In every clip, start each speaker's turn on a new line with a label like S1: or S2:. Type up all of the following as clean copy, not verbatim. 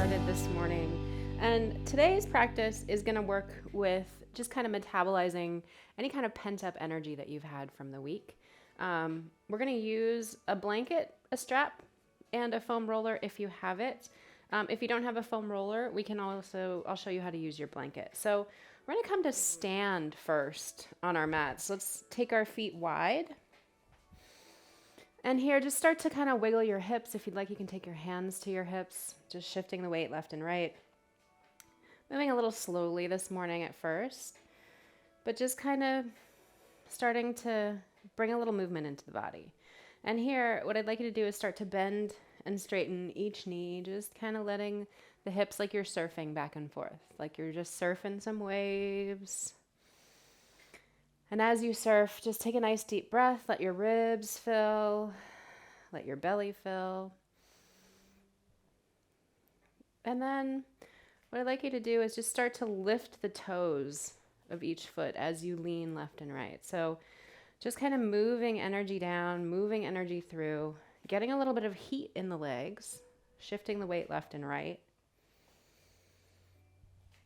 S1: started this morning. And today's practice is going to work with just kind of metabolizing any kind of pent up energy that you've had from the week. We're going to use a blanket, a strap, and a foam roller if you have it. If you don't have a foam roller, I'll show you how to use your blanket. So we're going to come to stand first on our mats. Let's take our feet wide. And here, just start to kind of wiggle your hips. If you'd like, you can take your hands to your hips, just shifting the weight left and right. Moving a little slowly this morning at first, but just kind of starting to bring a little movement into the body. And here, what I'd like you to do is start to bend and straighten each knee, just kind of letting the hips like you're surfing back and forth, like you're just surfing some waves. And as you surf, just take a nice deep breath, let your ribs fill, let your belly fill. And then what I'd like you to do is just start to lift the toes of each foot as you lean left and right. So just kind of moving energy down, moving energy through, getting a little bit of heat in the legs, shifting the weight left and right.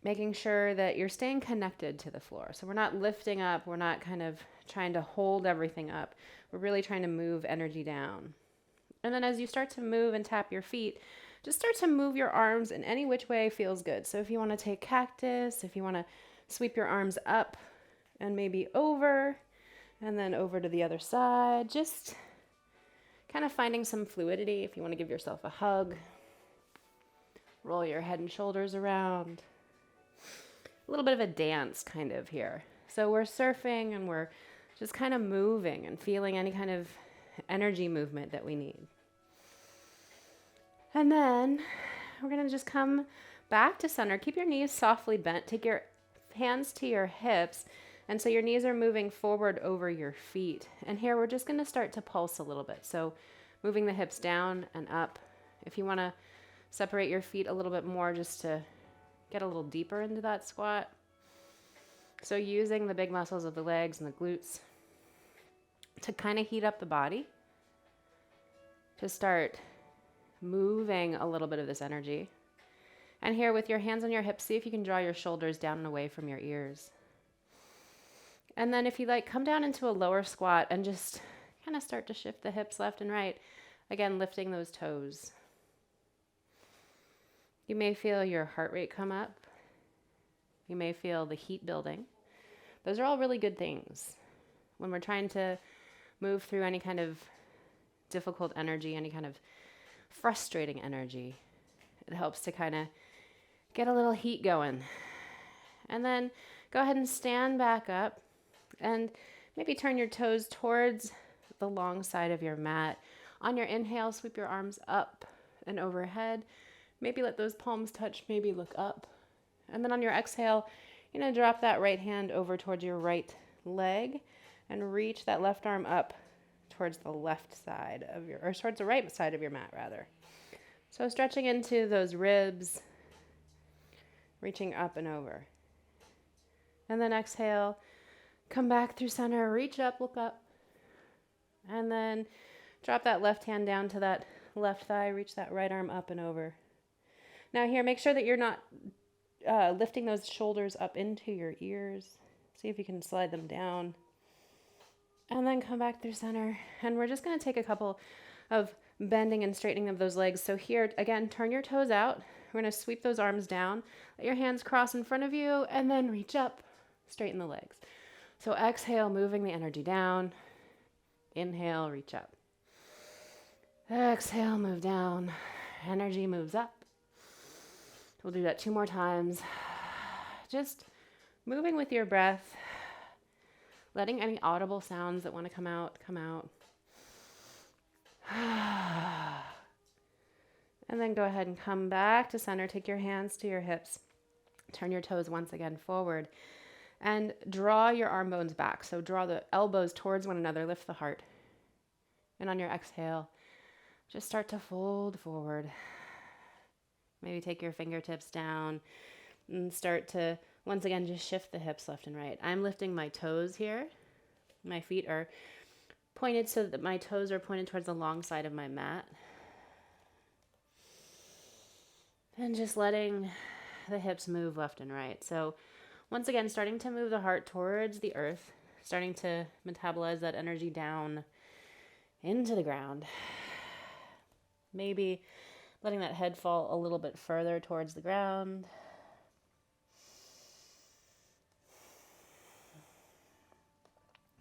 S1: Making sure that you're staying connected to the floor. So we're not lifting up, we're not kind of trying to hold everything up. We're really trying to move energy down. And then as you start to move and tap your feet, just start to move your arms in any which way feels good. So if you want to take cactus, if you want to sweep your arms up and maybe over, and then over to the other side, just kind of finding some fluidity. If you want to give yourself a hug, roll your head and shoulders around. A little bit of a dance kind of here. So we're surfing and we're just kind of moving and feeling any kind of energy movement that we need. And then we're going to just come back to center. Keep your knees softly bent. Take your hands to your hips. And so your knees are moving forward over your feet. And here we're just going to start to pulse a little bit. So moving the hips down and up. If you want to separate your feet a little bit more just to get a little deeper into that squat. So using the big muscles of the legs and the glutes to kind of heat up the body, to start moving a little bit of this energy. And here with your hands on your hips, see if you can draw your shoulders down and away from your ears. And then if you like, come down into a lower squat and just kind of start to shift the hips left and right. Again, lifting those toes. You may feel your heart rate come up. You may feel the heat building. Those are all really good things. When we're trying to move through any kind of difficult energy, any kind of frustrating energy, it helps to kind of get a little heat going. And then go ahead and stand back up and maybe turn your toes towards the long side of your mat. On your inhale, sweep your arms up and overhead. Maybe let those palms touch, maybe look up. And then on your exhale, you're going to drop that right hand over towards your right leg and reach that left arm up towards the left side of or towards the right side of your mat, rather. So stretching into those ribs, reaching up and over. And then exhale, come back through center, reach up, look up. And then drop that left hand down to that left thigh, reach that right arm up and over. Now here, make sure that you're not lifting those shoulders up into your ears. See if you can slide them down. And then come back through center. And we're just going to take a couple of bending and straightening of those legs. So here, again, turn your toes out. We're going to sweep those arms down. Let your hands cross in front of you and then reach up, straighten the legs. So exhale, moving the energy down. Inhale, reach up. Exhale, move down. Energy moves up. We'll do that 2 more times. Just moving with your breath, letting any audible sounds that want to come out, come out. And then go ahead and come back to center. Take your hands to your hips. Turn your toes once again forward. And draw your arm bones back. So draw the elbows towards one another. Lift the heart. And on your exhale, just start to fold forward. Maybe take your fingertips down and start to, once again, just shift the hips left and right. I'm lifting my toes here. My feet are pointed so that my toes are pointed towards the long side of my mat. And just letting the hips move left and right. So once again, starting to move the heart towards the earth, starting to metabolize that energy down into the ground. Maybe letting that head fall a little bit further towards the ground.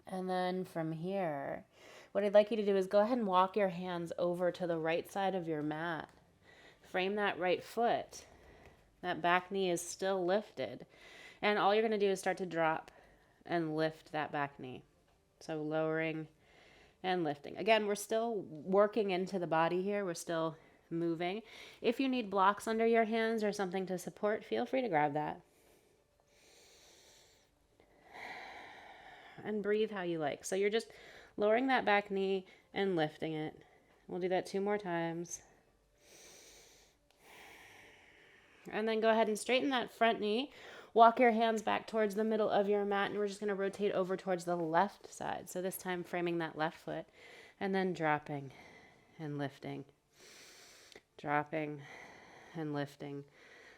S1: And then from here, what I'd like you to do is go ahead and walk your hands over to the right side of your mat. Frame that right foot. That back knee is still lifted. And all you're going to do is start to drop and lift that back knee. So lowering and lifting. Again, we're still working into the body here. We're still moving. If you need blocks under your hands or something to support, feel free to grab that. And breathe how you like. So you're just lowering that back knee and lifting it. We'll do that 2 more times. And then go ahead and straighten that front knee. Walk your hands back towards the middle of your mat, and we're just going to rotate over towards the left side. So this time framing that left foot, and then dropping and lifting. Dropping and lifting.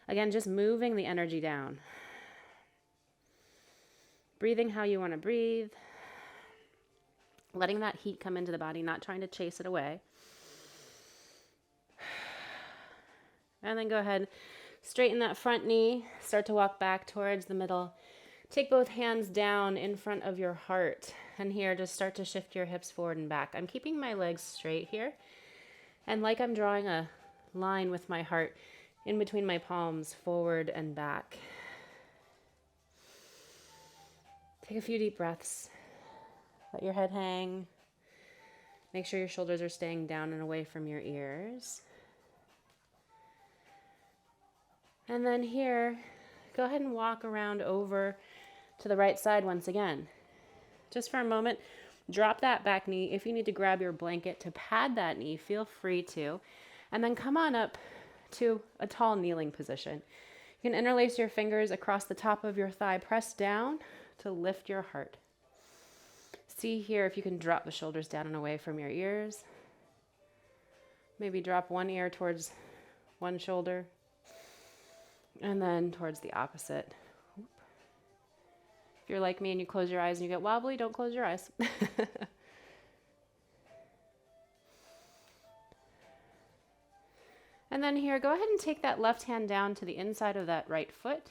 S1: Again, just moving the energy down. Breathing how you want to breathe. Letting that heat come into the body, not trying to chase it away. And then go ahead, straighten that front knee. Start to walk back towards the middle. Take both hands down in front of your heart. And here, just start to shift your hips forward and back. I'm keeping my legs straight here. And like I'm drawing a line with my heart in between my palms, forward and back. Take a few deep breaths. Let your head hang. Make sure your shoulders are staying down and away from your ears. And then here, go ahead and walk around over to the right side once again. Just for a moment, drop that back knee. If you need to grab your blanket to pad that knee, feel free to. And then come on up to a tall kneeling position. You can interlace your fingers across the top of your thigh. Press down to lift your heart. See here if you can drop the shoulders down and away from your ears. Maybe drop one ear towards one shoulder and then towards the opposite. If you're like me and you close your eyes and you get wobbly, don't close your eyes. And then here, go ahead and take that left hand down to the inside of that right foot.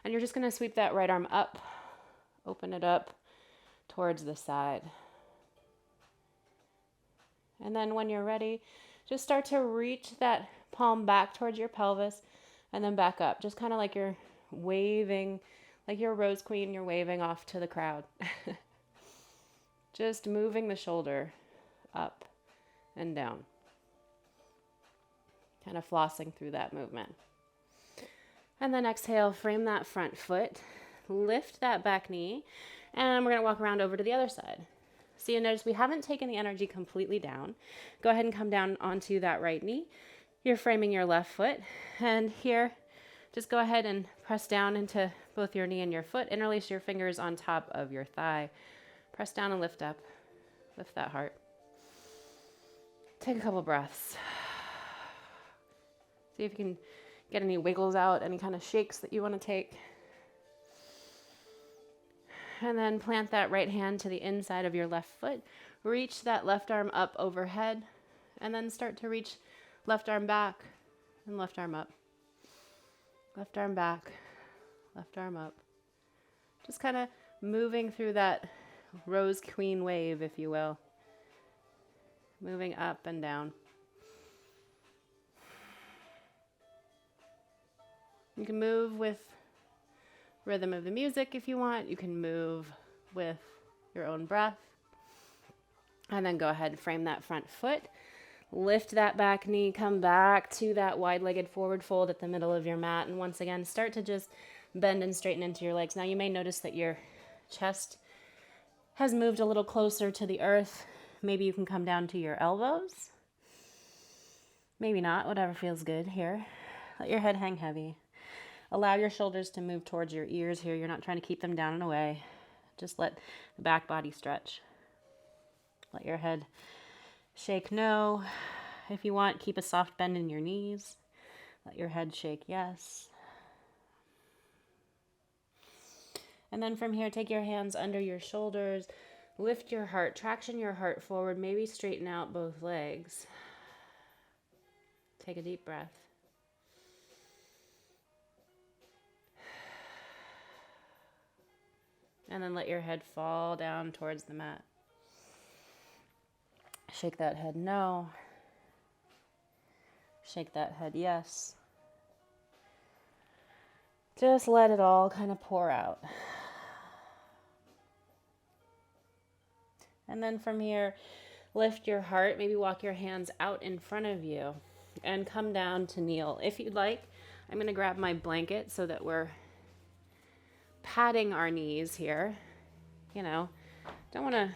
S1: And you're just going to sweep that right arm up. Open it up towards the side. And then when you're ready, just start to reach that palm back towards your pelvis and then back up. Just kind of like you're waving, like you're a rose queen, you're waving off to the crowd. Just moving the shoulder up and down. Kind of flossing through that movement. And then exhale, frame that front foot, lift that back knee, and we're going to walk around over to the other side. So you notice we haven't taken the energy completely down. Go ahead and come down onto that right knee. You're framing your left foot. And here, just go ahead and press down into both your knee and your foot. Interlace your fingers on top of your thigh. Press down and lift up. Lift that heart. Take a couple breaths. See if you can get any wiggles out, any kind of shakes that you want to take. And then plant that right hand to the inside of your left foot. Reach that left arm up overhead. And then start to reach left arm back and left arm up. Left arm back, left arm up. Just kind of moving through that rose queen wave, if you will. Moving up and down. You can move with rhythm of the music if you want. You can move with your own breath. And then go ahead and frame that front foot. Lift that back knee. Come back to that wide-legged forward fold at the middle of your mat. And once again, start to just bend and straighten into your legs. Now you may notice that your chest has moved a little closer to the earth. Maybe you can come down to your elbows. Maybe not, whatever feels good here. Let your head hang heavy. Allow your shoulders to move towards your ears here. You're not trying to keep them down and away. Just let the back body stretch. Let your head shake no. If you want, keep a soft bend in your knees. Let your head shake yes. And then from here, take your hands under your shoulders, lift your heart, traction your heart forward, maybe straighten out both legs. Take a deep breath. And then let your head fall down towards the mat. Shake that head no. Shake that head yes. Just let it all kind of pour out. And then from here, lift your heart, maybe walk your hands out in front of you and come down to kneel. If you'd like, I'm going to grab my blanket so that we're padding our knees here. You know, don't want to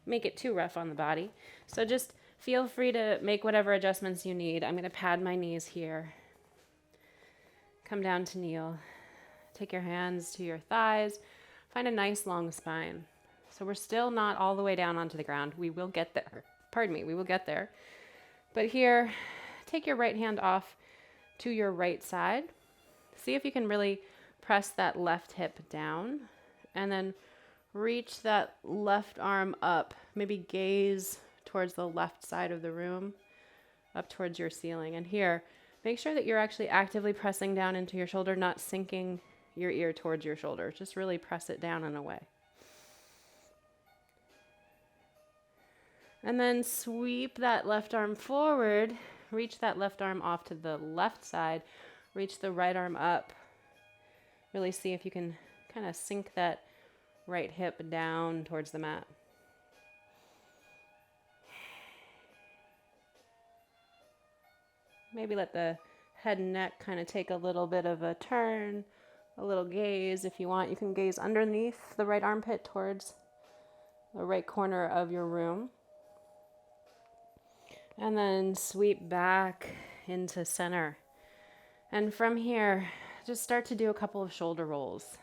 S1: make it too rough on the body. So just feel free to make whatever adjustments you need. I'm going to pad my knees here. Come down to kneel. Take your hands to your thighs. Find a nice long spine. So we're still not all the way down onto the ground. We will get there. Pardon me, we will get there. But here, take your right hand off to your right side. See if you can really press that left hip down. And then reach that left arm up. Maybe gaze towards the left side of the room, up towards your ceiling. And here, make sure that you're actually actively pressing down into your shoulder, not sinking your ear towards your shoulder. Just really press it down and away. And then sweep that left arm forward, reach that left arm off to the left side, reach the right arm up. Really see if you can kind of sink that right hip down towards the mat. Maybe let the head and neck kind of take a little bit of a turn, a little gaze. If you want, you can gaze underneath the right armpit towards the right corner of your room. And then sweep back into center. And from here, just start to do a couple of shoulder rolls.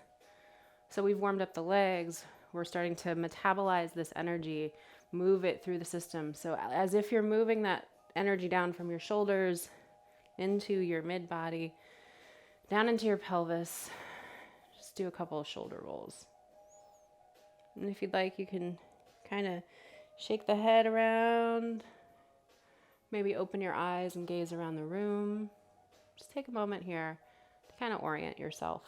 S1: So we've warmed up the legs. We're starting to metabolize this energy, move it through the system. So as if you're moving that energy down from your shoulders into your mid-body, down into your pelvis. Just do a couple of shoulder rolls. And if you'd like, you can kind of shake the head around. Maybe open your eyes and gaze around the room. Just take a moment here to kind of orient yourself.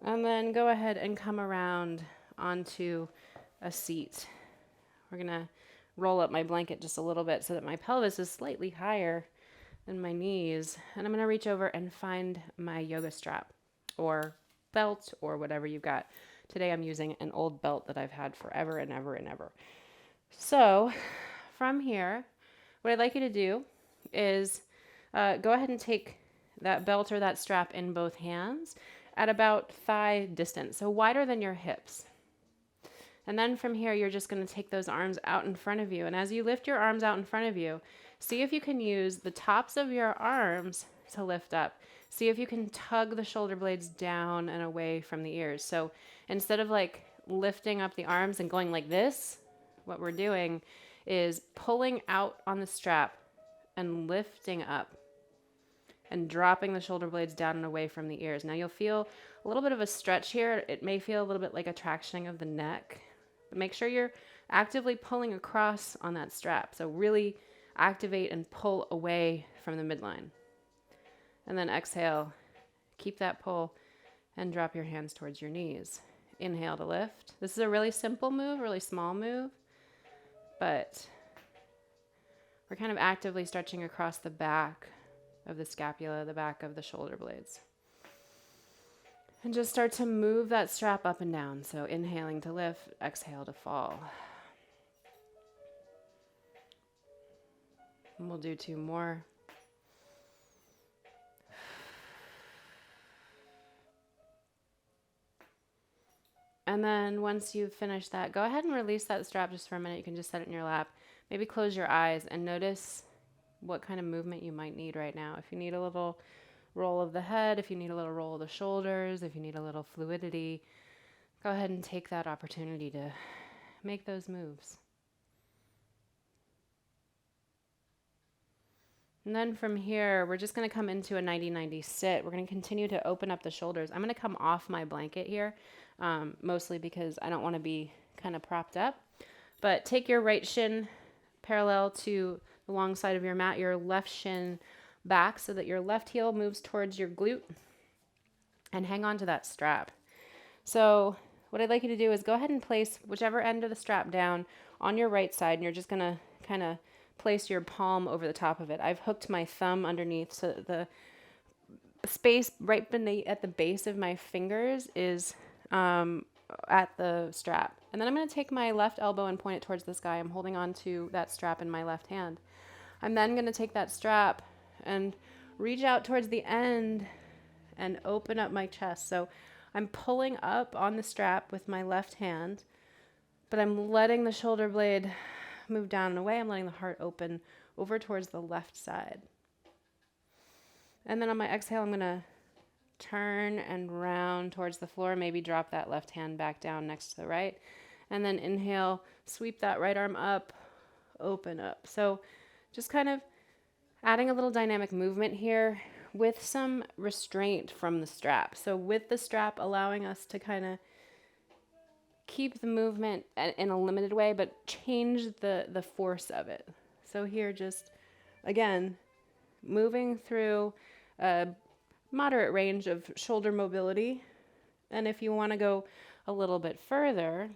S1: And then go ahead and come around onto a seat. We're going to roll up my blanket just a little bit so that my pelvis is slightly higher than my knees. And I'm going to reach over and find my yoga strap or belt or whatever you've got. Today I'm using an old belt that I've had forever and ever and ever. So from here, what I'd like you to do is go ahead and take that belt or that strap in both hands at about thigh distance, so wider than your hips. And then from here, you're just going to take those arms out in front of you. And as you lift your arms out in front of you, see if you can use the tops of your arms to lift up. See if you can tug the shoulder blades down and away from the ears. So instead of like lifting up the arms and going like this, what we're doing is pulling out on the strap and lifting up and dropping the shoulder blades down and away from the ears. Now you'll feel a little bit of a stretch here. It may feel a little bit like a tractioning of the neck, but make sure you're actively pulling across on that strap. So really activate and pull away from the midline. And then exhale, keep that pull and drop your hands towards your knees. Inhale to lift. This is a really simple move, really small move, but we're kind of actively stretching across the back of the scapula, the back of the shoulder blades. And just start to move that strap up and down. So inhaling to lift, exhale to fall. And we'll do 2 more. And then once you've finished that, go ahead and release that strap just for a minute. You can just set it in your lap. Maybe close your eyes and notice what kind of movement you might need right now. If you need a little roll of the head, if you need a little roll of the shoulders, if you need a little fluidity, go ahead and take that opportunity to make those moves. And then from here, we're just going to come into a 90-90 sit. We're going to continue to open up the shoulders. I'm going to come off my blanket here, mostly because I don't want to be kind of propped up. But take your right shin parallel to the long side of your mat, your left shin back so that your left heel moves towards your glute, and hang on to that strap. So what I'd like you to do is go ahead and place whichever end of the strap down on your right side, and you're just going to kind of place your palm over the top of it. I've hooked my thumb underneath so that the space right beneath at the base of my fingers is at the strap. And then I'm going to take my left elbow and point it towards the sky. I'm holding on to that strap in my left hand. I'm then going to take that strap and reach out towards the end and open up my chest. So I'm pulling up on the strap with my left hand, but I'm letting the shoulder blade move down and away. I'm letting the heart open over towards the left side. And then on my exhale, I'm going to turn and round towards the floor, maybe drop that left hand back down next to the right. And then inhale, sweep that right arm up, open up. So just kind of adding a little dynamic movement here with some restraint from the strap. So with the strap allowing us to kind of keep the movement in a limited way, but change the force of it. So here, just again, moving through a moderate range of shoulder mobility. And if you want to go a little bit further,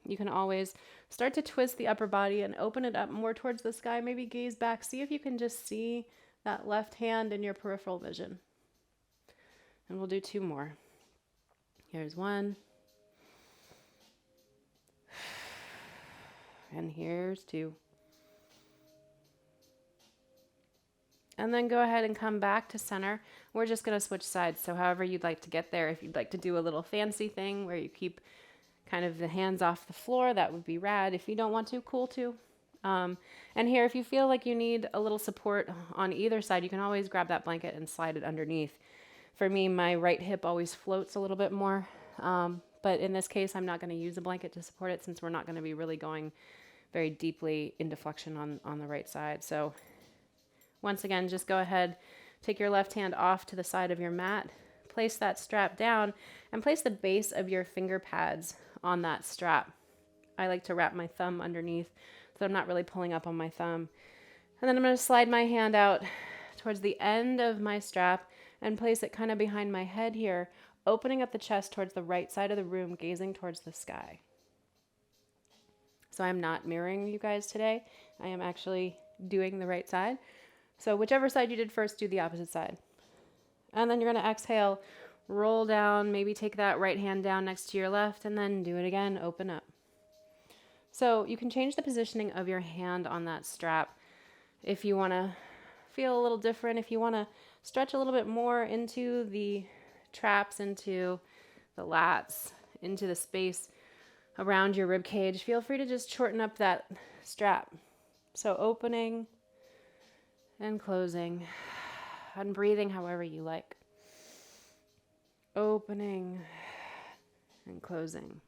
S1: you can always start to twist the upper body and open it up more towards the sky. Maybe gaze back. See if you can just see that left hand in your peripheral vision. And we'll do 2 more. Here's 1. And here's 2. And then go ahead and come back to center. We're just going to switch sides. So however you'd like to get there, if you'd like to do a little fancy thing where you keep kind of the hands off the floor, that would be rad. If you don't want to, cool too. And here, if you feel like you need a little support on either side, you can always grab that blanket and slide it underneath. For me, my right hip always floats a little bit more. But in this case, I'm not going to use a blanket to support it since we're not going to be really going very deeply into flexion on the right side. So once again, just go ahead, take your left hand off to the side of your mat, place that strap down, and place the base of your finger pads on that strap. I like to wrap my thumb underneath so I'm not really pulling up on my thumb. And then I'm going to slide my hand out towards the end of my strap and place it kind of behind my head here, opening up the chest towards the right side of the room, gazing towards the sky. So I'm not mirroring you guys today. I am actually doing the right side. So whichever side you did first, do the opposite side. And then you're going to exhale, roll down, maybe take that right hand down next to your left, and then do it again, open up. So you can change the positioning of your hand on that strap if you want to feel a little different, if you want to stretch a little bit more into the traps, into the lats, into the space around your rib cage. Feel free to just shorten up that strap. So opening and closing and breathing however you like. Opening and closing.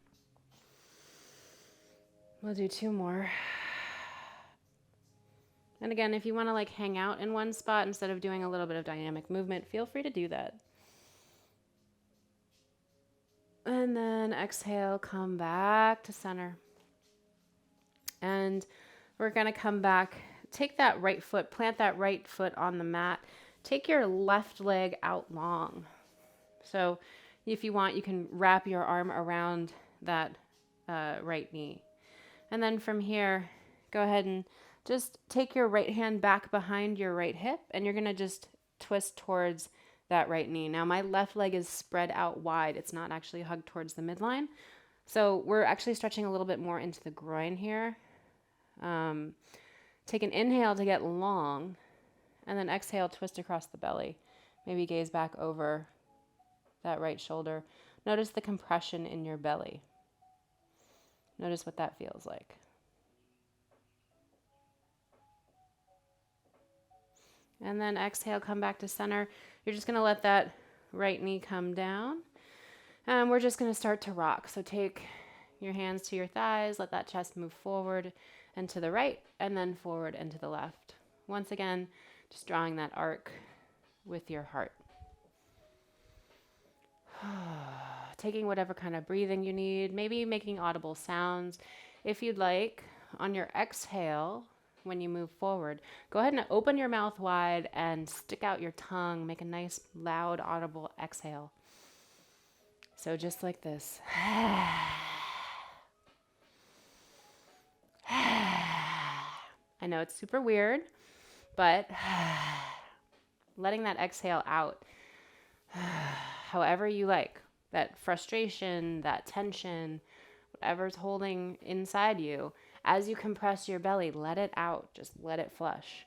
S1: We'll do 2 more. And again, if you want to like hang out in one spot instead of doing a little bit of dynamic movement, feel free to do that. And then exhale, come back to center. And we're going to come back, take that right foot, plant that right foot on the mat. Take your left leg out long. So if you want, you can wrap your arm around that right knee. And then from here, go ahead and just take your right hand back behind your right hip, and you're going to just twist towards that right knee. Now, my left leg is spread out wide. It's not actually hugged towards the midline. So we're actually stretching a little bit more into the groin here. Take an inhale to get long, and then exhale, twist across the belly. Maybe gaze back over that right shoulder. Notice the compression in your belly. Notice what that feels like. And then exhale, come back to center. You're just going to let that right knee come down. And we're just going to start to rock. So take your hands to your thighs, let that chest move forward and to the right, and then forward and to the left. Once again, Just drawing that arc with your heart. Taking whatever kind of breathing you need, maybe making audible sounds. If you'd like, on your exhale, when you move forward, go ahead and open your mouth wide and stick out your tongue. Make a nice, loud, audible exhale. So just like this. I know it's super weird, but letting that exhale out however you like. That frustration, that tension, whatever's holding inside you, as you compress your belly, let it out. Just let it flush.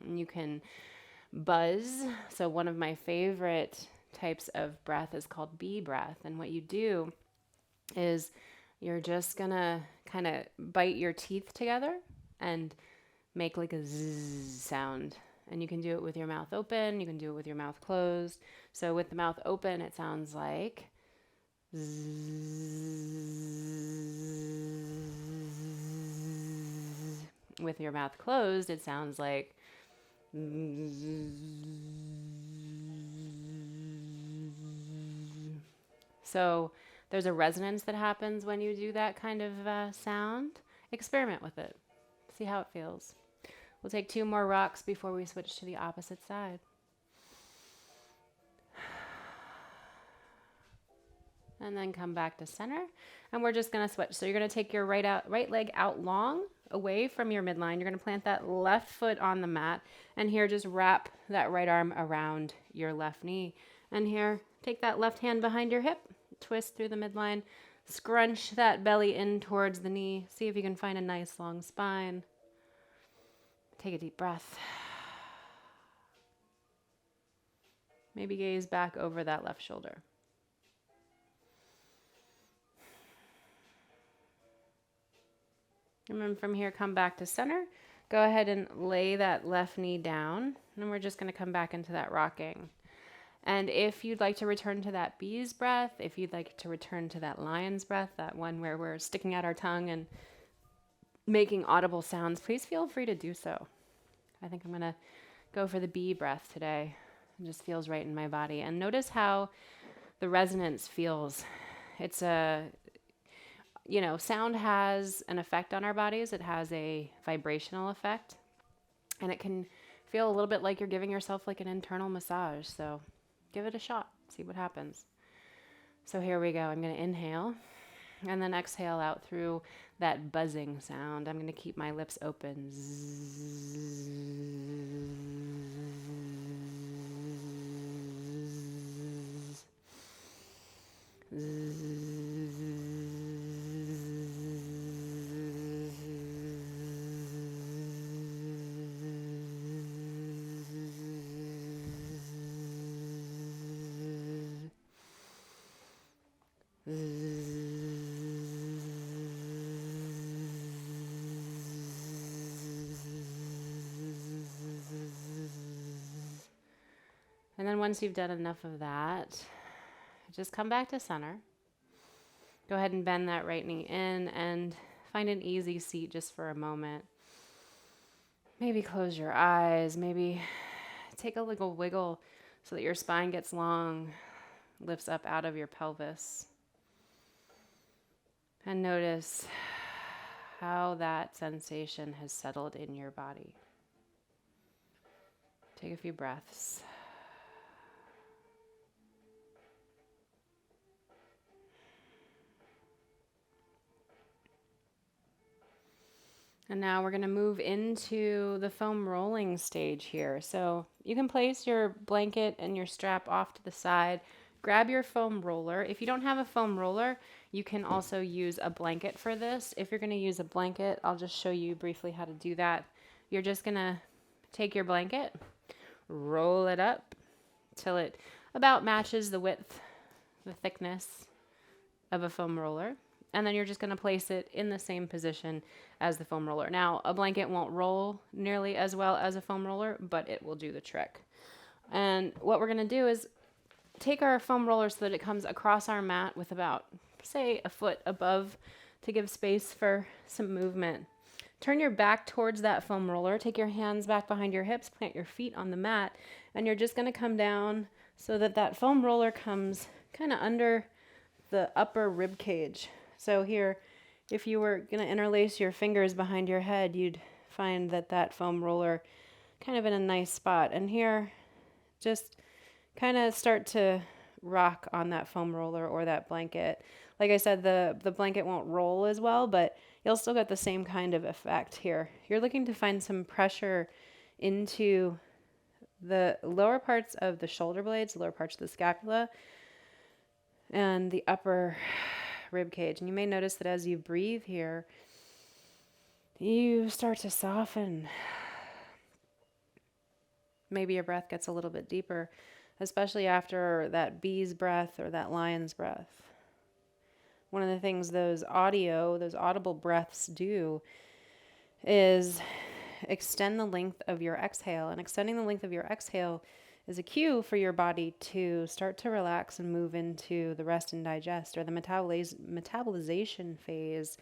S1: You can buzz. So one of my favorite types of breath is called bee breath. And what you do is you're just gonna kind of bite your teeth together and make like a zzz sound. And you can do it with your mouth open. You can do it with your mouth closed. So with the mouth open, it sounds like zzz. With your mouth closed, it sounds like so there's a resonance that happens when you do that kind of sound. Experiment with it. See how it feels. We'll take 2 more rocks before we switch to the opposite side. And then come back to center. And we're just going to switch. So you're going to take your right leg out long away from your midline. You're going to plant that left foot on the mat. And here, just wrap that right arm around your left knee. And here, take that left hand behind your hip. Twist through the midline. Scrunch that belly in towards the knee. See if you can find a nice long spine. Take a deep breath. Maybe gaze back over that left shoulder. And then from here, come back to center. Go ahead and lay that left knee down. And we're just going to come back into that rocking. And if you'd like to return to that bee's breath, if you'd like to return to that lion's breath, that one where we're sticking out our tongue and making audible sounds, please feel free to do so. I think I'm going to go for the bee breath today. It just feels right in my body. And notice how the resonance feels. It's sound has an effect on our bodies. It has a vibrational effect. And it can feel a little bit like you're giving yourself like an internal massage. So give it a shot. See what happens. So here we go. I'm going to inhale and then exhale out through that buzzing sound. I'm going to keep my lips open. And then once you've done enough of that, just come back to center. Go ahead and bend that right knee in and find an easy seat just for a moment. Maybe close your eyes. Maybe take a little wiggle so that your spine gets long, lifts up out of your pelvis. And notice how that sensation has settled in your body. Take a few breaths. And now we're going to move into the foam rolling stage here. So you can place your blanket and your strap off to the side. Grab your foam roller. If you don't have a foam roller, you can also use a blanket for this. If you're going to use a blanket, I'll just show you briefly how to do that. You're just going to take your blanket, roll it up till it about matches the width, the thickness of a foam roller. And then you're just going to place it in the same position as the foam roller. Now, a blanket won't roll nearly as well as a foam roller, but it will do the trick. And what we're going to do is take our foam roller so that it comes across our mat with about, say, a foot above to give space for some movement. Turn your back towards that foam roller. Take your hands back behind your hips, plant your feet on the mat, and you're just going to come down so that that foam roller comes kind of under the upper rib cage. So here, if you were going to interlace your fingers behind your head, you'd find that that foam roller kind of in a nice spot. And here, just kind of start to rock on that foam roller or that blanket. Like I said, the blanket won't roll as well, but you'll still get the same kind of effect here. You're looking to find some pressure into the lower parts of the shoulder blades, the lower parts of the scapula, and the upper rib cage. And you may notice that as you breathe here, you start to soften. Maybe your breath gets a little bit deeper, especially after that bee's breath or that lion's breath. One of the things those audible breaths do is extend the length of your exhale. And extending the length of your exhale is a cue for your body to start to relax and move into the rest and digest, or the metabolization phase.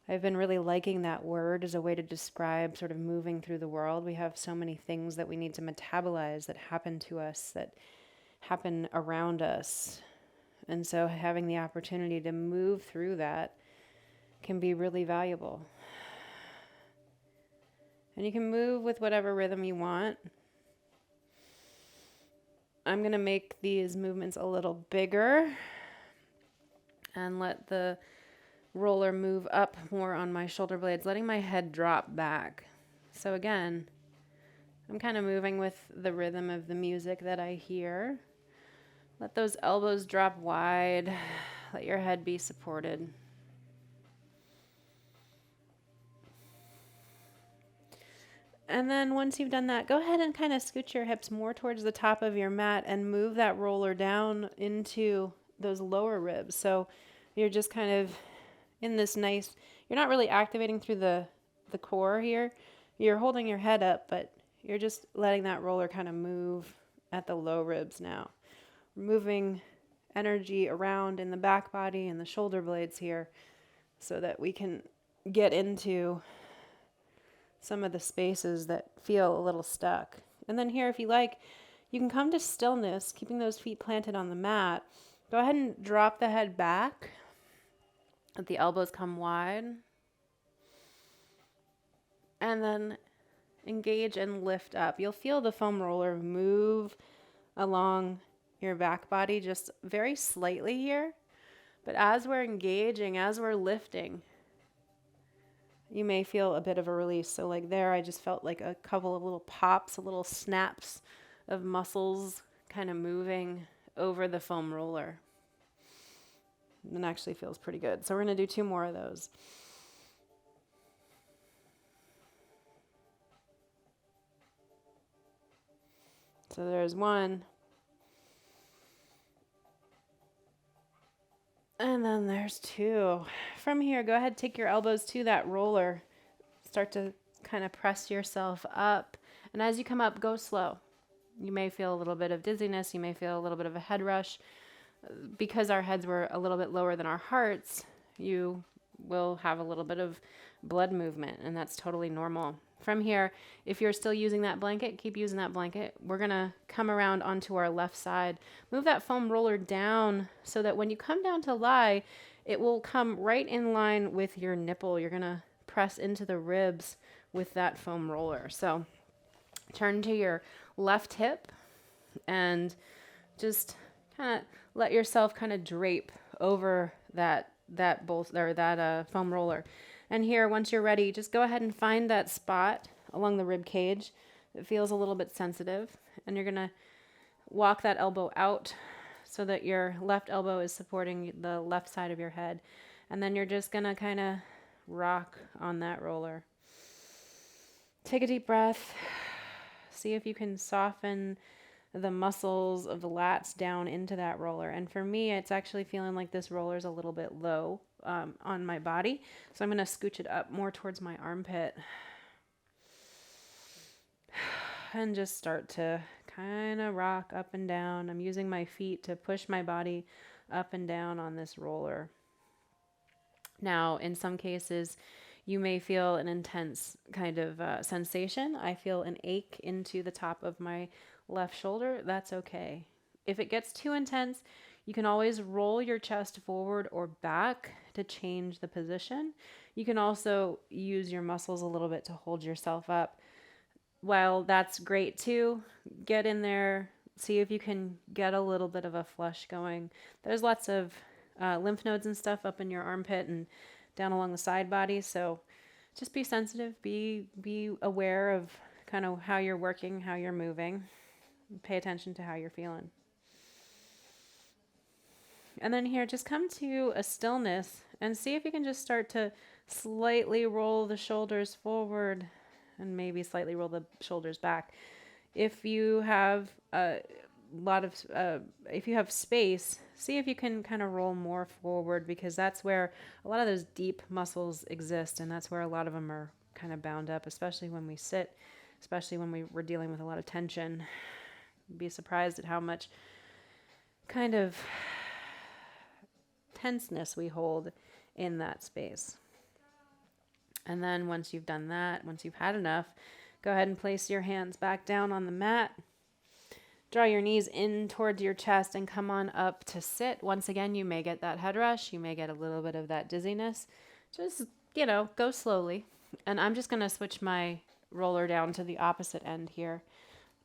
S1: I've been really liking that word as a way to describe sort of moving through the world. We have so many things that we need to metabolize that happen to us, that happen around us. And so having the opportunity to move through that can be really valuable. And you can move with whatever rhythm you want. I'm going to make these movements a little bigger and let the roller move up more on my shoulder blades, letting my head drop back. So again, I'm kind of moving with the rhythm of the music that I hear. Let those elbows drop wide. Let your head be supported. And then once you've done that, go ahead and kind of scoot your hips more towards the top of your mat and move that roller down into those lower ribs. So you're just kind of in this nice, you're not really activating through the core here. You're holding your head up, but you're just letting that roller kind of move at the low ribs now. Moving energy around in the back body and the shoulder blades here so that we can get into some of the spaces that feel a little stuck. And then here, if you like, you can come to stillness, keeping those feet planted on the mat. Go ahead and drop the head back. Let the elbows come wide. And then engage and lift up. You'll feel the foam roller move along your back body just very slightly here. But as we're engaging, as we're lifting, you may feel a bit of a release. So like there, I just felt like a couple of little pops, little snaps of muscles kind of moving over the foam roller. And it actually feels pretty good. So we're going to do 2 more of those. So there's 1. And then there's 2. From here, go ahead, take your elbows to that roller. Start to kind of press yourself up. And as you come up, go slow. You may feel a little bit of dizziness. You may feel a little bit of a head rush. Because our heads were a little bit lower than our hearts, you will have a little bit of blood movement, and that's totally normal. From here, if you're still using that blanket, keep using that blanket. We're going to come around onto our left side. Move that foam roller down so that when you come down to lie, it will come right in line with your nipple. You're going to press into the ribs with that foam roller. So turn to your left hip and just kind of let yourself kind of drape over that foam roller. And here, once you're ready, just go ahead and find that spot along the rib cage that feels a little bit sensitive. And you're going to walk that elbow out so that your left elbow is supporting the left side of your head. And then you're just going to kind of rock on that roller. Take a deep breath. See if you can soften the muscles of the lats down into that roller. And for me, it's actually feeling like this roller is a little bit low on my body. So I'm going to scooch it up more towards my armpit and just start to kind of rock up and down. I'm using my feet to push my body up and down on this roller. Now, in some cases, You may feel an intense kind of sensation. I feel an ache into the top of my left shoulder. That's okay. If it gets too intense, you can always roll your chest forward or back to change the position. You can also use your muscles a little bit to hold yourself up. While that's great too, get in there, see if you can get a little bit of a flush going. There's lots of lymph nodes and stuff up in your armpit and down along the side body. So just be sensitive, be aware of kind of how you're working, how you're moving. Pay attention to how you're feeling. And then here, just come to a stillness and see if you can just start to slightly roll the shoulders forward and maybe slightly roll the shoulders back. If you have if you have space, see if you can kind of roll more forward, because that's where a lot of those deep muscles exist, and that's where a lot of them are kind of bound up, especially when we sit, especially when we're dealing with a lot of tension. You'd be surprised at how much kind of tenseness we hold in that space. And then once you've done that, once you've had enough, go ahead and place your hands back down on the mat. Draw your knees in towards your chest and come on up to sit. Once again, you may get that head rush. You may get a little bit of that dizziness. Just, go slowly. And I'm just going to switch my roller down to the opposite end here,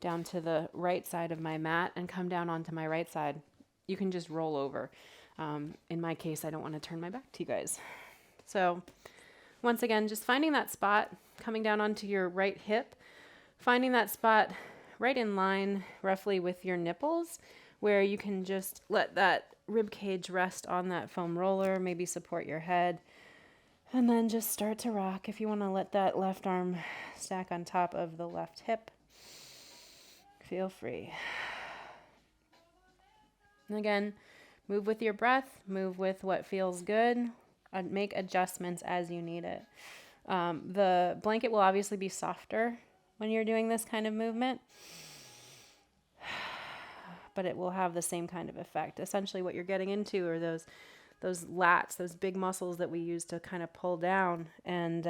S1: down to the right side of my mat, and come down onto my right side. You can just roll over. In my case, I don't want to turn my back to you guys. So once again, just finding that spot, coming down onto your right hip, finding that spot right in line roughly with your nipples, where you can just let that rib cage rest on that foam roller, maybe support your head, and then just start to rock. If you want to let that left arm stack on top of the left hip, feel free. And again, move with your breath, move with what feels good, make adjustments as you need it. The blanket will obviously be softer when you're doing this kind of movement, but it will have the same kind of effect. Essentially what you're getting into are those lats, those big muscles that we use to kind of pull down, and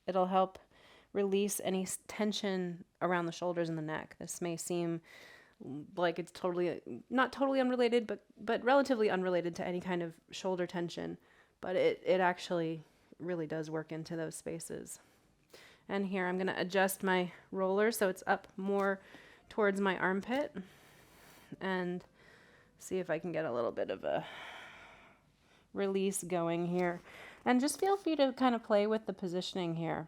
S1: it'll help release any tension around the shoulders and the neck. This may seem like it's not totally unrelated, but relatively unrelated to any kind of shoulder tension, but it actually really does work into those spaces. And here I'm going to adjust my roller so it's up more towards my armpit, and see if I can get a little bit of a release going here. And just feel free to kind of play with the positioning here.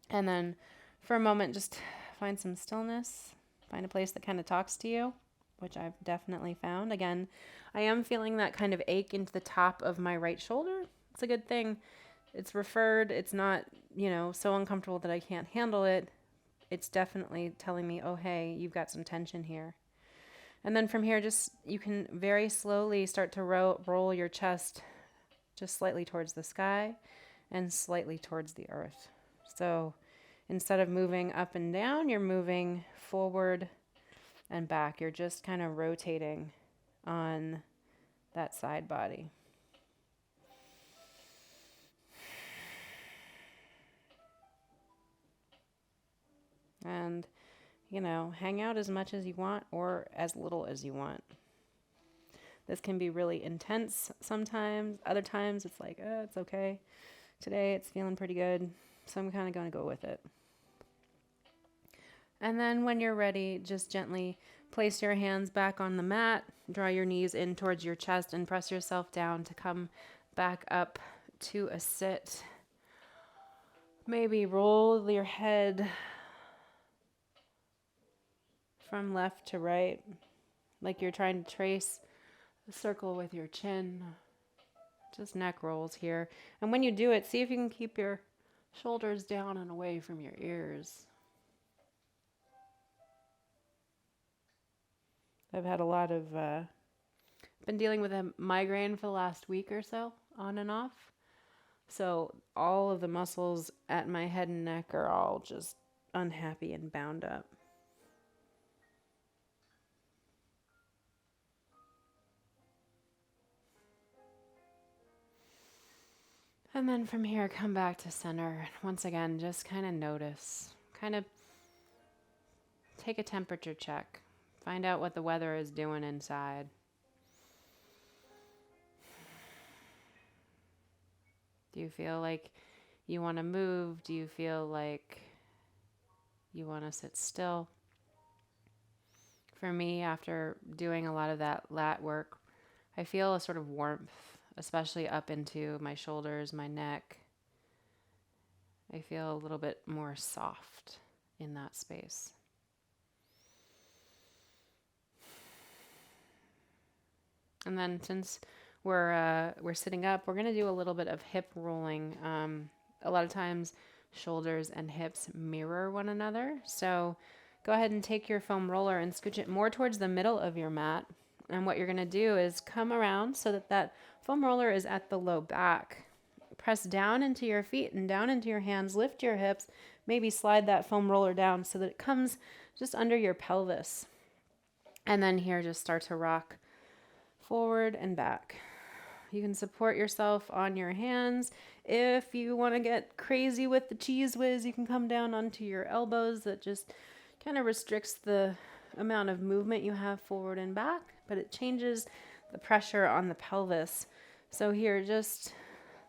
S1: And then for a moment, just find some stillness. Find a place that kind of talks to you, which I've definitely found. Again, I am feeling that kind of ache into the top of my right shoulder. It's a good thing. It's referred. It's not, so uncomfortable that I can't handle it. It's definitely telling me, oh, hey, you've got some tension here. And then from here, you can very slowly start to roll your chest just slightly towards the sky and slightly towards the earth. So instead of moving up and down, you're moving forward and back. You're just kind of rotating on that side body. And, hang out as much as you want or as little as you want. This can be really intense sometimes. Other times it's like, it's okay. Today it's feeling pretty good, so I'm kind of going to go with it. And then when you're ready, just gently place your hands back on the mat, draw your knees in towards your chest, and press yourself down to come back up to a sit. Maybe roll your head from left to right, like you're trying to trace a circle with your chin. Just neck rolls here. And when you do it, see if you can keep your shoulders down and away from your ears. I've had a lot of, been dealing with a migraine for the last week or so, on and off. So all of the muscles at my head and neck are all just unhappy and bound up. And then from here, come back to center. Once again, just kind of notice, kind of take a temperature check. Find out what the weather is doing inside. Do you feel like you want to move? Do you feel like you want to sit still? For me, after doing a lot of that lat work, I feel a sort of warmth, especially up into my shoulders, my neck. I feel a little bit more soft in that space. And then since we're sitting up, we're going to do a little bit of hip rolling. A lot of times shoulders and hips mirror one another. So go ahead and take your foam roller and scooch it more towards the middle of your mat. And what you're going to do is come around so that that foam roller is at the low back. Press down into your feet and down into your hands. Lift your hips. Maybe slide that foam roller down so that it comes just under your pelvis. And then here, just start to rock forward and back. You can support yourself on your hands. If you want to get crazy with the cheese whiz, you can come down onto your elbows. That just kind of restricts the amount of movement you have forward and back, but it changes the pressure on the pelvis. So here, just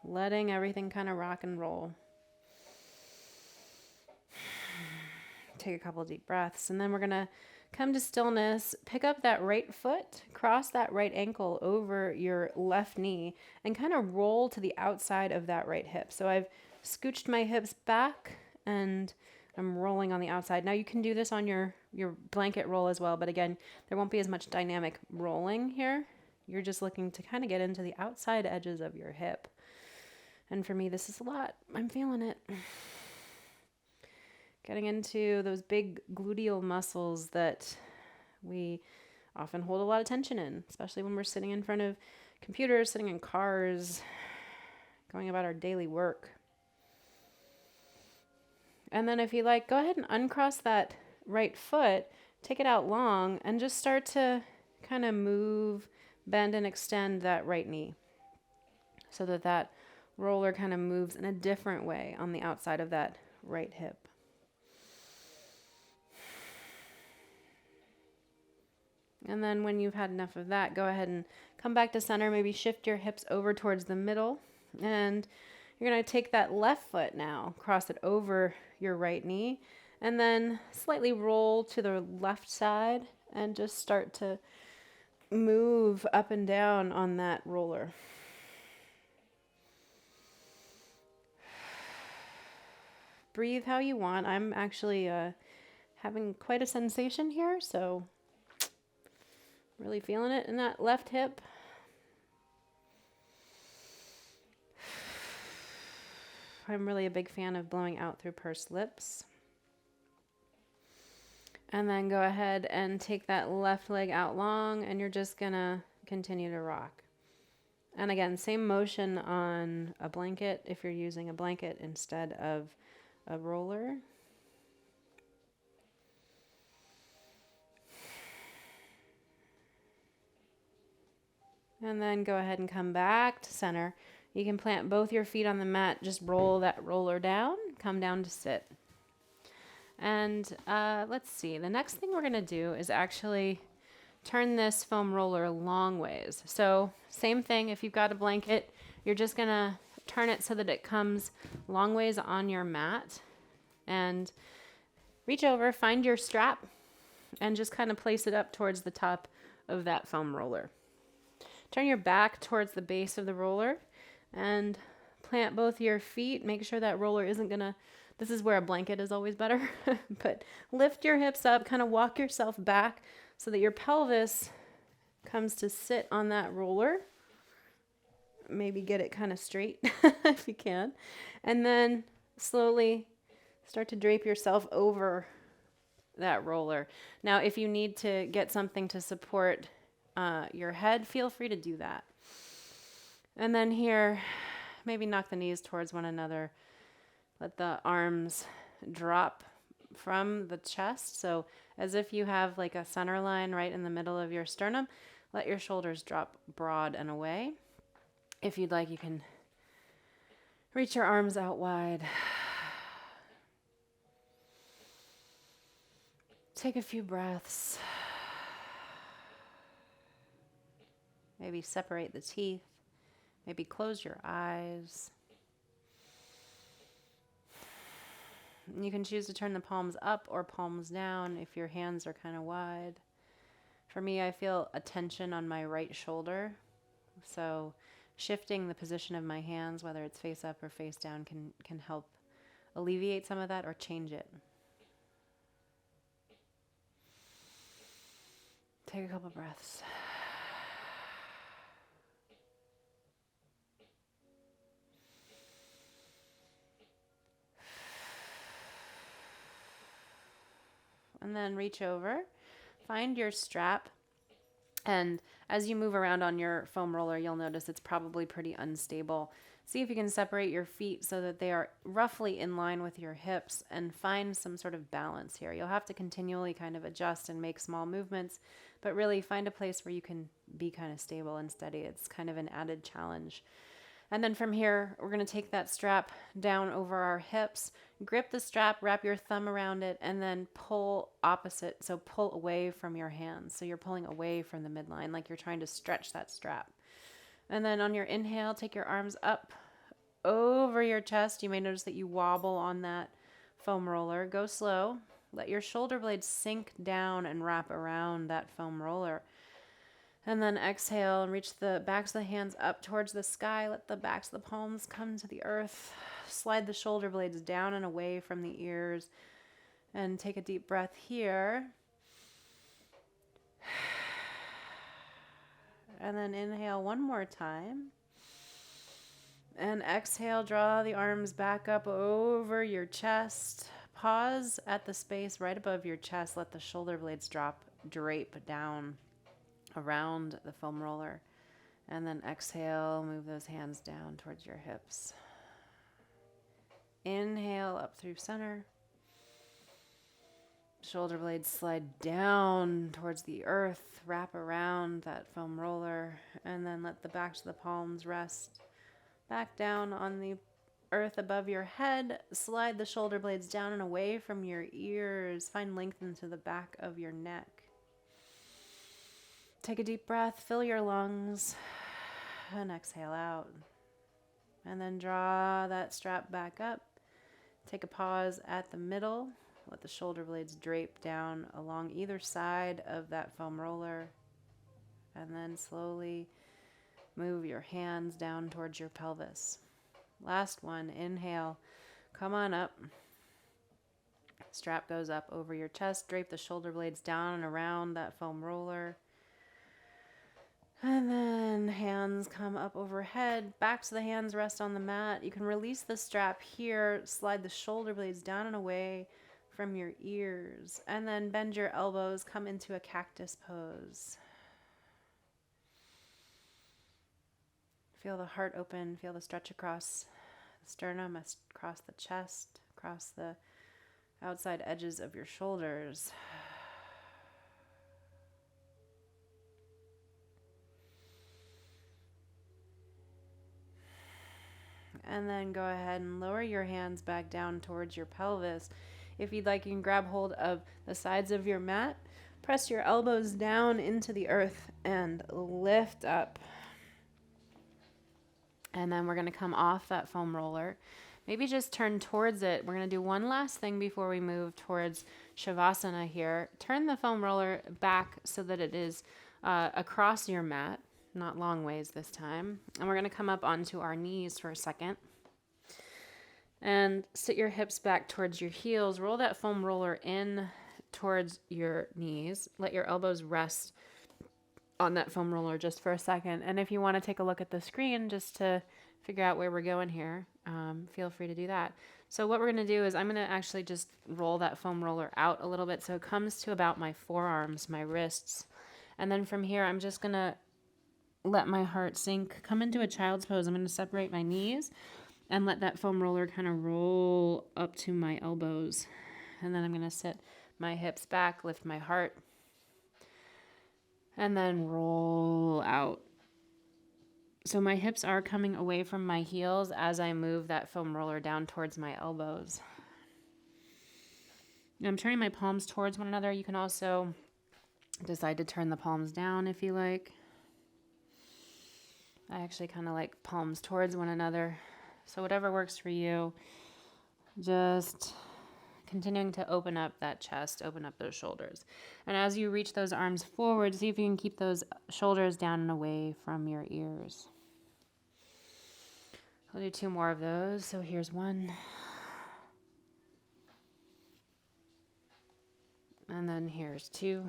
S1: letting everything kind of rock and roll. Take a couple deep breaths, and then we're going to come to stillness, pick up that right foot, cross that right ankle over your left knee, and kind of roll to the outside of that right hip. So I've scooched my hips back, and I'm rolling on the outside. Now you can do this on your blanket roll as well, but again, there won't be as much dynamic rolling here. You're just looking to kind of get into the outside edges of your hip. And for me, this is a lot. I'm feeling it. Getting into those big gluteal muscles that we often hold a lot of tension in, especially when we're sitting in front of computers, sitting in cars, going about our daily work. And then if you like, go ahead and uncross that right foot, take it out long, and just start to kind of move, bend, and extend that right knee so that that roller kind of moves in a different way on the outside of that right hip. And then when you've had enough of that, go ahead and come back to center. Maybe shift your hips over towards the middle. And you're going to take that left foot now, cross it over your right knee, and then slightly roll to the left side and just start to move up and down on that roller. Breathe how you want. I'm actually having quite a sensation here, so really feeling it in that left hip. I'm really a big fan of blowing out through pursed lips. And then go ahead and take that left leg out long, and you're just going to continue to rock. And again, same motion on a blanket if you're using a blanket instead of a roller. And then go ahead and come back to center. You can plant both your feet on the mat, just roll that roller down, come down to sit. And let's see, the next thing we're going to do is actually turn this foam roller long ways. So same thing, if you've got a blanket, you're just going to turn it so that it comes long ways on your mat. And reach over, find your strap, and just kind of place it up towards the top of that foam roller. Turn your back towards the base of the roller and plant both your feet. Make sure that roller isn't going to, this is where a blanket is always better, but lift your hips up, kind of walk yourself back so that your pelvis comes to sit on that roller. Maybe get it kind of straight if you can. And then slowly start to drape yourself over that roller. Now, if you need to get something to support your head, feel free to do that. And then here, maybe knock the knees towards one another. Let the arms drop from the chest. So as if you have like a center line right in the middle of your sternum, let your shoulders drop broad and away. If you'd like, you can Reach your arms out wide. Take a few breaths. Maybe separate the teeth. Maybe close your eyes. You can choose to turn the palms up or palms down if your hands are kind of wide. For me, I feel a tension on my right shoulder. So shifting the position of my hands, whether it's face up or face down, can help alleviate some of that or change it. Take a couple breaths. And then reach over, find your strap, and as you move around on your foam roller, you'll notice it's probably pretty unstable. See if you can separate your feet so that they are roughly in line with your hips and find some sort of balance here. You'll have to continually kind of adjust and make small movements, but really find a place where you can be kind of stable and steady. It's kind of an added challenge. And then from here, we're going to take that strap down over our hips, grip the strap, wrap your thumb around it, and then pull opposite. So pull away from your hands. So you're pulling away from the midline, like you're trying to stretch that strap. And then on your inhale, take your arms up over your chest. You may notice that you wobble on that foam roller. Go slow. Let your shoulder blades sink down and wrap around that foam roller. And then exhale and reach the backs of the hands up towards the sky. Let the backs of the palms come to the earth. Slide the shoulder blades down and away from the ears. And take a deep breath here. And then inhale one more time. And exhale, draw the arms back up over your chest. Pause at the space right above your chest. Let the shoulder blades drape down around the foam roller. And then exhale, move those hands down towards your hips. Inhale up through center. Shoulder blades slide down towards the earth, wrap around that foam roller, and then let the backs of the palms rest back down on the earth above your head. Slide the shoulder blades down and away from your ears. Find length into the back of your neck. Take a deep breath, fill your lungs, and exhale out. And then draw that strap back up. Take a pause at the middle. Let the shoulder blades drape down along either side of that foam roller. And then slowly move your hands down towards your pelvis. Last one, inhale, come on up. Strap goes up over your chest. Drape the shoulder blades down and around that foam roller. And then hands come up overhead. Backs of the hands rest on the mat. You can release the strap here. Slide the shoulder blades down and away from your ears. And then bend your elbows. Come into a cactus pose. Feel the heart open. Feel the stretch across the sternum, across the chest, across the outside edges of your shoulders. And then go ahead and lower your hands back down towards your pelvis. If you'd like, you can grab hold of the sides of your mat, press your elbows down into the earth, and lift up. And then we're going to come off that foam roller. Maybe just turn towards it. We're going to do one last thing before we move towards Shavasana here. Turn the foam roller back so that it is across your mat. Not long ways this time. And we're going to come up onto our knees for a second. And sit your hips back towards your heels. Roll that foam roller in towards your knees. Let your elbows rest on that foam roller just for a second. And if you want to take a look at the screen just to figure out where we're going here, feel free to do that. So what we're going to do is I'm going to actually just roll that foam roller out a little bit so it comes to about my forearms, my wrists. And then from here, I'm just going to let my heart sink, come into a child's pose. I'm going to separate my knees and let that foam roller kind of roll up to my elbows. And then I'm going to sit my hips back, lift my heart, and then roll out. So my hips are coming away from my heels as I move that foam roller down towards my elbows. And I'm turning my palms towards one another. You can also decide to turn the palms down if you like. I actually kind of like palms towards one another. So whatever works for you, just continuing to open up that chest, open up those shoulders. And as you reach those arms forward, see if you can keep those shoulders down and away from your ears. I'll do 2 more of those. So here's 1. And then here's 2.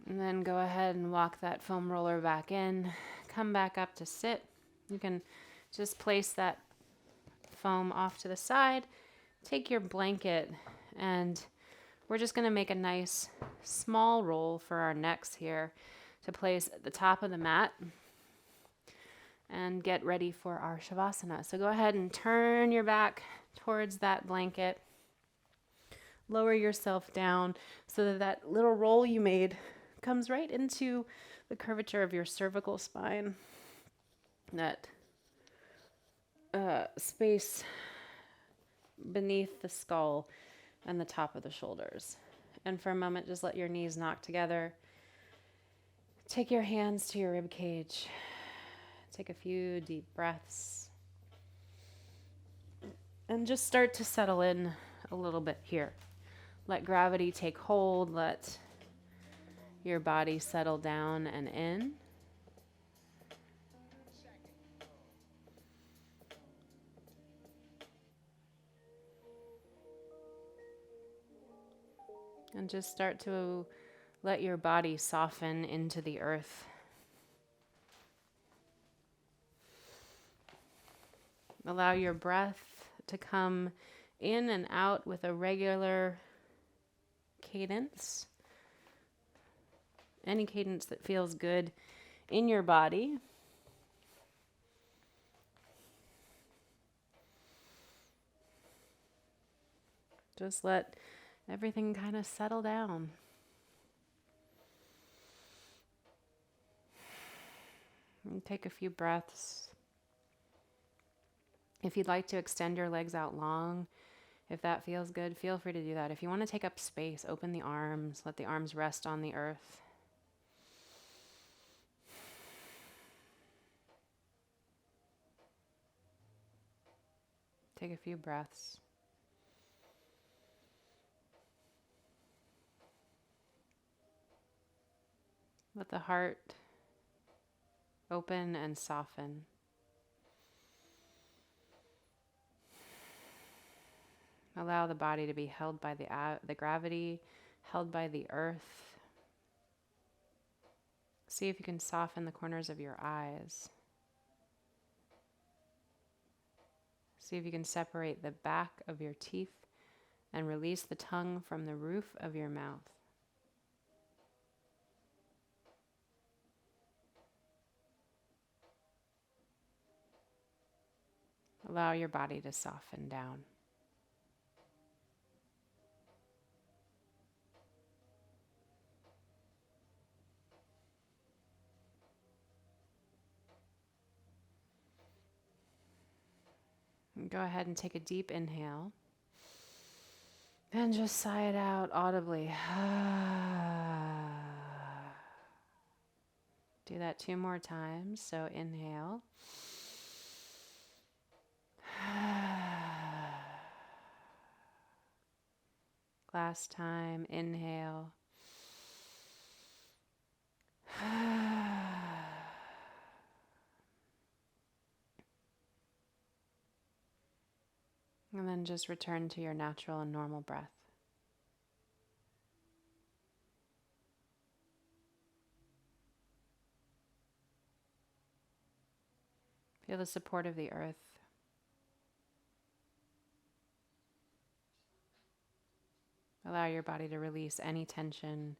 S1: And then go ahead and walk that foam roller back in. Come back up to sit. You can just place that foam off to the side. Take your blanket, and we're just going to make a nice small roll for our necks here to place at the top of the mat and get ready for our Shavasana. So go ahead and turn your back towards that blanket. Lower yourself down so that that little roll you made comes right into the curvature of your cervical spine. That space beneath the skull and the top of the shoulders. And for a moment, just let your knees knock together. Take your hands to your rib cage. Take a few deep breaths. And just start to settle in a little bit here. Let gravity take hold. Let your body settle down and in. And just start to let your body soften into the earth. Allow your breath to come in and out with a regular cadence. Any cadence that feels good in your body. Just let everything kind of settle down. And take a few breaths. If you'd like to extend your legs out long, if that feels good, feel free to do that. If you want to take up space, open the arms, let the arms rest on the earth. Take a few breaths. Let the heart open and soften. Allow the body to be held by the gravity, held by the earth. See if you can soften the corners of your eyes. See if you can separate the back of your teeth and release the tongue from the roof of your mouth. Allow your body to soften down. And go ahead and take a deep inhale. And just sigh it out audibly. Do that 2 more times. So inhale. Last time, inhale. And then just return to your natural and normal breath. Feel the support of the earth. Allow your body to release any tension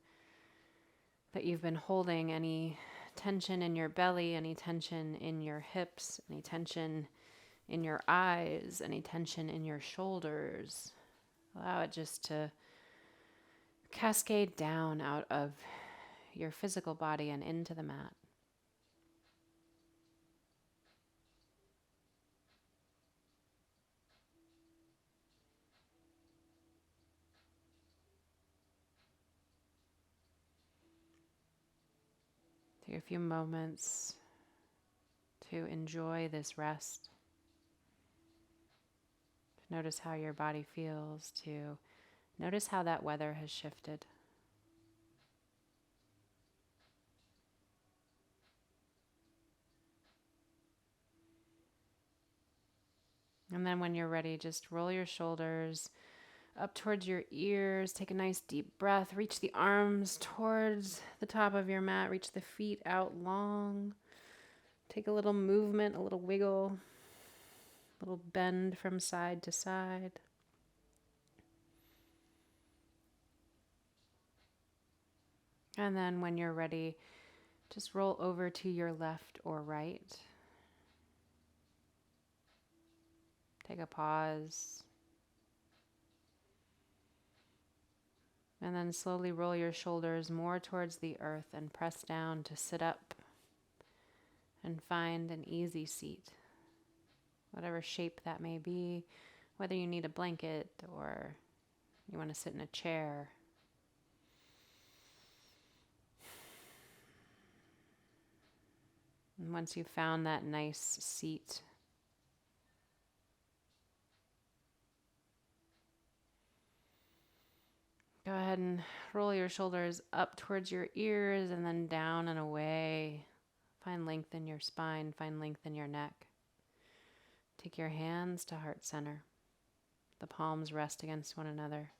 S1: that you've been holding, any tension in your belly, any tension in your hips, any tension in your eyes, any tension in your shoulders. Allow it just to cascade down out of your physical body and into the mat. Take a few moments to enjoy this rest. Notice how your body feels, to notice how that weather has shifted. And then when you're ready, just roll your shoulders up towards your ears. Take a nice deep breath. Reach the arms towards the top of your mat. Reach the feet out long. Take a little movement, a little wiggle, a little bend from side to side. And then when you're ready, just roll over to your left or right. Take a pause. And then slowly roll your shoulders more towards the earth and press down to sit up and find an easy seat, whatever shape that may be, whether you need a blanket or you want to sit in a chair. And once you've found that nice seat, go ahead and roll your shoulders up towards your ears and then down and away. Find length in your spine, find length in your neck. Take your hands to heart center. The palms rest against one another.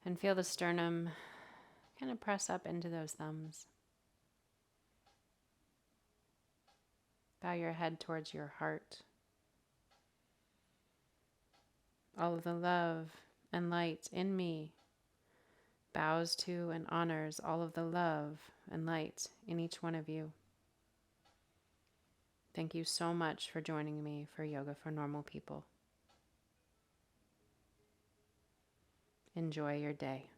S1: And feel the sternum kind of press up into those thumbs. Bow your head towards your heart. All of the love and light in me bows to and honors all of the love and light in each one of you. Thank you so much for joining me for Yoga for Normal People. Enjoy your day.